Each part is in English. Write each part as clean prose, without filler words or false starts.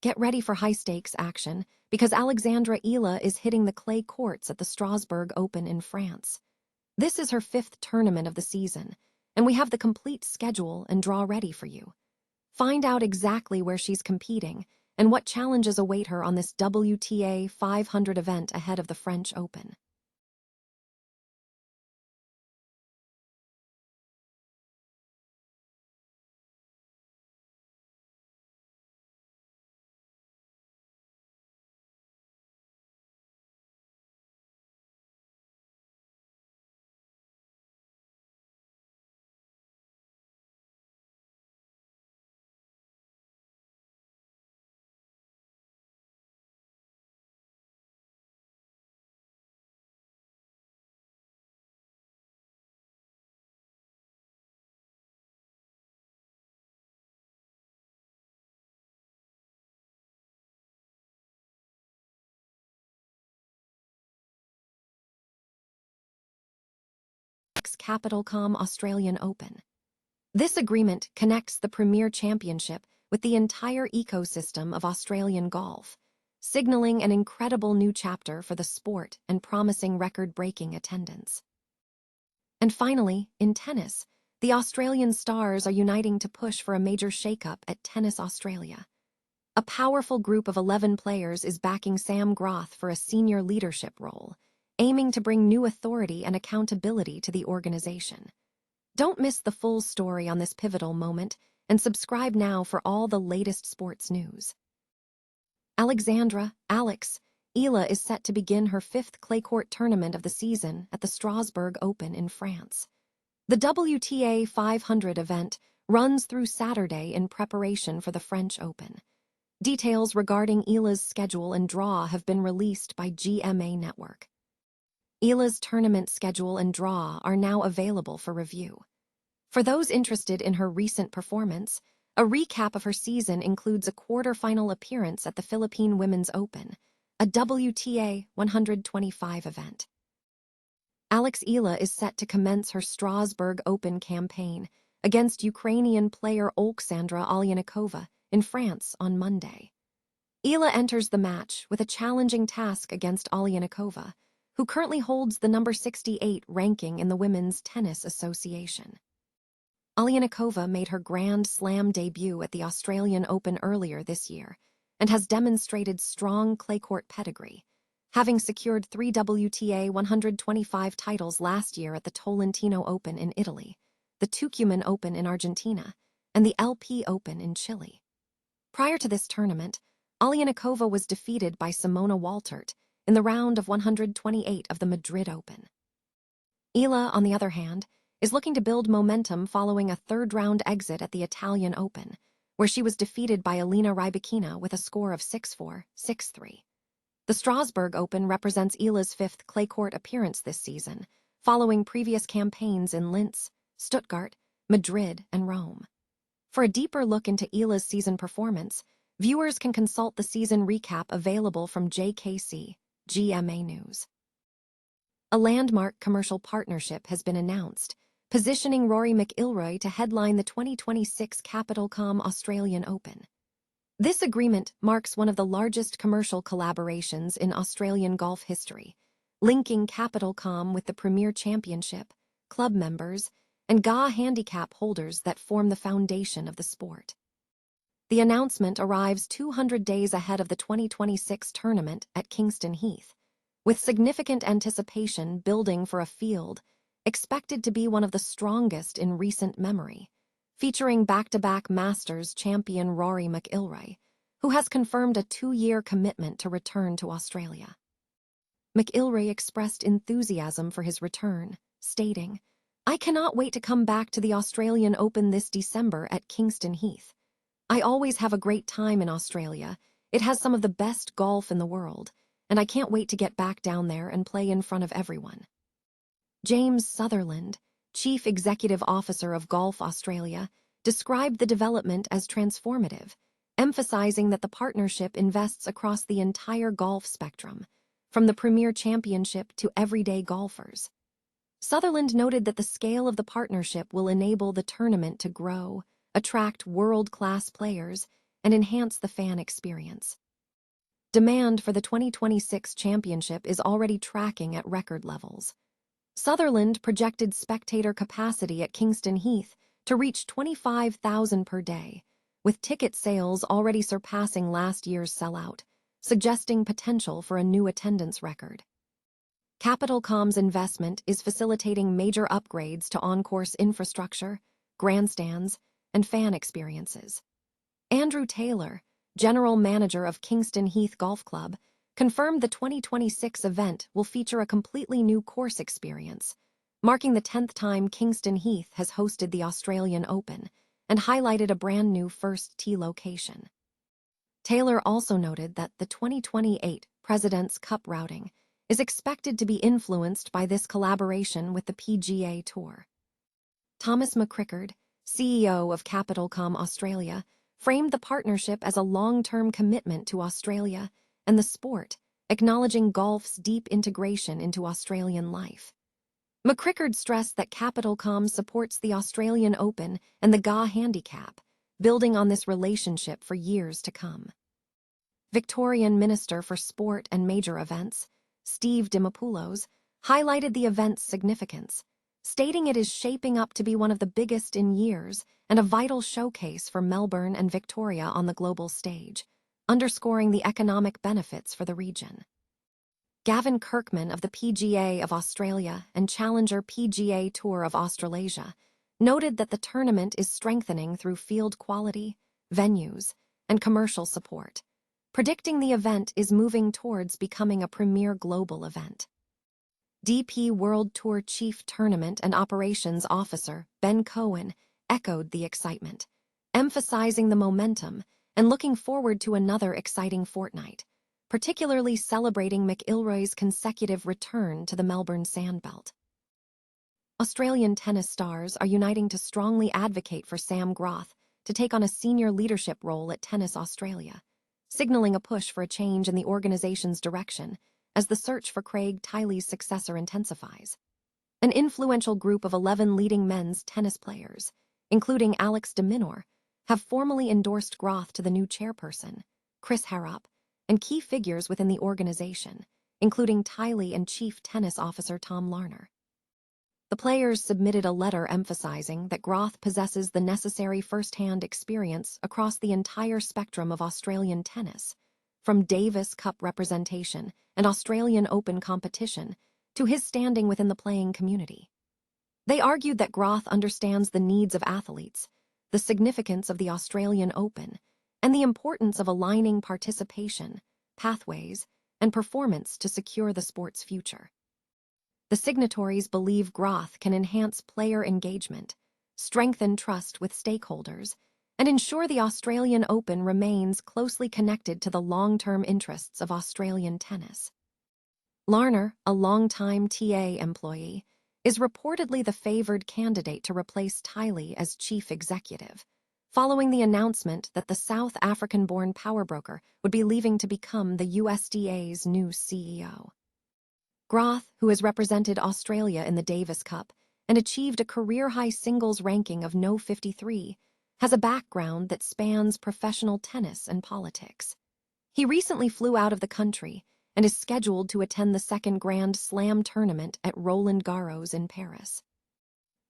Get ready for high-stakes action because Alexandra Eala is hitting the clay courts at the Strasbourg Open in France. This is her 5th tournament of the season, and we have the complete schedule and draw ready for you. Find out exactly where she's competing and what challenges await her on this WTA 500 event ahead of the French Open. Capital.com Australian Open. This agreement connects the Premier Championship with the entire ecosystem of Australian golf, signaling an incredible new chapter for the sport and promising record-breaking attendance. And finally, in tennis, the Australian stars are uniting to push for a major shakeup at Tennis Australia. A powerful group of 11 players is backing Sam Groth for a senior leadership role, aiming to bring new authority and accountability to the organization. Don't miss the full story on this pivotal moment and subscribe now for all the latest sports news. Alex Eala is set to begin her 5th clay court tournament of the season at the Strasbourg Open in France. The WTA 500 event runs through Saturday in preparation for the French Open. Details regarding Eala's schedule and draw have been released by GMA Network. Eala's tournament schedule and draw are now available for review. For those interested in her recent performance, a recap of her season includes a quarter-final appearance at the Philippine Women's Open, a WTA 125 event. Alex Eala is set to commence her Strasbourg Open campaign against Ukrainian player Oleksandra Oliynykova in France on Monday. Eala enters the match with a challenging task against Oliynykova, who currently holds the number 68 ranking in the Women's Tennis Association. Oliynykova made her Grand Slam debut at the Australian Open earlier this year and has demonstrated strong clay court pedigree, having secured 3 WTA 125 titles last year at the Tolentino Open in Italy, the Tucumán Open in Argentina, and the LP Open in Chile. Prior to this tournament, Oliynykova was defeated by Simona Waltert in the round of 128 of the Madrid Open. Eala, on the other hand, is looking to build momentum following a third-round exit at the Italian Open, where she was defeated by Elena Rybakina with a score of 6-4, 6-3. The Strasbourg Open represents Eala's 5th clay court appearance this season, following previous campaigns in Linz, Stuttgart, Madrid, and Rome. For a deeper look into Eala's season performance, viewers can consult the season recap available from JKC, GMA News. A landmark commercial partnership has been announced, positioning Rory McIlroy to headline the 2026 Capital.com Australian Open. This agreement marks one of the largest commercial collaborations in Australian golf history, linking Capital.com with the Premier Championship, club members, and GA handicap holders that form the foundation of the sport. The announcement arrives 200 days ahead of the 2026 tournament at Kingston Heath, with significant anticipation building for a field expected to be one of the strongest in recent memory, featuring back-to-back Masters champion Rory McIlroy, who has confirmed a 2-year commitment to return to Australia. McIlroy expressed enthusiasm for his return, stating, "I cannot wait to come back to the Australian Open this December at Kingston Heath. I always have a great time in Australia. It has some of the best golf in the world, and I can't wait to get back down there and play in front of everyone." James Sutherland, Chief Executive Officer of Golf Australia, described the development as transformative, emphasizing that the partnership invests across the entire golf spectrum, from the Premier Championship to everyday golfers. Sutherland noted that the scale of the partnership will enable the tournament to grow, attract world-class players, and enhance the fan experience. Demand for the 2026 championship is already tracking at record levels. Sutherland projected spectator capacity at Kingston Heath to reach 25,000 per day, with ticket sales already surpassing last year's sellout, suggesting potential for a new attendance record. Capitalcom's investment is facilitating major upgrades to on-course infrastructure, grandstands, and fan experiences. Andrew Taylor, general manager of Kingston Heath Golf Club, confirmed the 2026 event will feature a completely new course experience, marking the 10th time Kingston Heath has hosted the Australian Open and highlighted a brand new first tee location. Taylor also noted that the 2028 President's Cup routing is expected to be influenced by this collaboration with the PGA Tour. Thomas McCrickard, CEO of Capitalcom Australia, framed the partnership as a long-term commitment to Australia and the sport, acknowledging golf's deep integration into Australian life. McCrickard stressed that Capitalcom supports the Australian Open and the GA handicap, building on this relationship for years to come. Victorian Minister for Sport and Major Events, Steve Dimopoulos, highlighted the event's significance, stating it is shaping up to be one of the biggest in years and a vital showcase for Melbourne and Victoria on the global stage, underscoring the economic benefits for the region. Gavin Kirkman of the PGA of Australia and Challenger PGA Tour of Australasia noted that the tournament is strengthening through field quality, venues, and commercial support, predicting the event is moving towards becoming a premier global event. DP World Tour Chief Tournament and Operations Officer Ben Cohen echoed the excitement, emphasizing the momentum and looking forward to another exciting fortnight, particularly celebrating McIlroy's consecutive return to the Melbourne Sandbelt. Australian tennis stars are uniting to strongly advocate for Sam Groth to take on a senior leadership role at Tennis Australia, signaling a push for a change in the organization's direction as the search for Craig Tiley's successor intensifies. An influential group of 11 leading men's tennis players, including Alex Eala, have formally endorsed Groth to the new chairperson, Chris Harrop, and key figures within the organization, including Tiley and Chief Tennis Officer Tom Larner. The players submitted a letter emphasizing that Groth possesses the necessary first-hand experience across the entire spectrum of Australian tennis, from Davis Cup representation and Australian Open competition to his standing within the playing community. They argued that Groth understands the needs of athletes, the significance of the Australian Open, and the importance of aligning participation, pathways, and performance to secure the sport's future. The signatories believe Groth can enhance player engagement, strengthen trust with stakeholders, and ensure the Australian Open remains closely connected to the long-term interests of Australian tennis. Larner, a longtime TA employee, is reportedly the favored candidate to replace Tiley as chief executive, following the announcement that the South African-born powerbroker would be leaving to become the USDA's new CEO. Groth, who has represented Australia in the Davis Cup and achieved a career-high singles ranking of No. 53, has a background that spans professional tennis and politics. He recently flew out of the country and is scheduled to attend the second Grand Slam tournament at Roland Garros in Paris.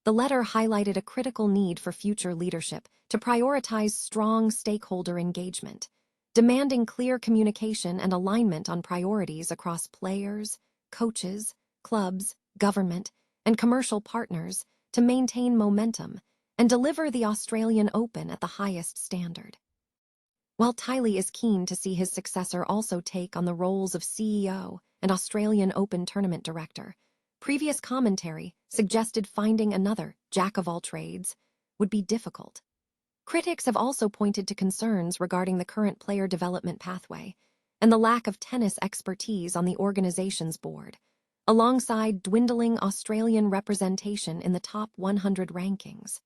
The letter highlighted a critical need for future leadership to prioritize strong stakeholder engagement, demanding clear communication and alignment on priorities across players, coaches, clubs, government, and commercial partners to maintain momentum and deliver the Australian Open at the highest standard. While Tiley is keen to see his successor also take on the roles of CEO and Australian Open tournament director, previous commentary suggested finding another jack-of-all-trades would be difficult. Critics have also pointed to concerns regarding the current player development pathway and the lack of tennis expertise on the organization's board, alongside dwindling Australian representation in the top 100 rankings.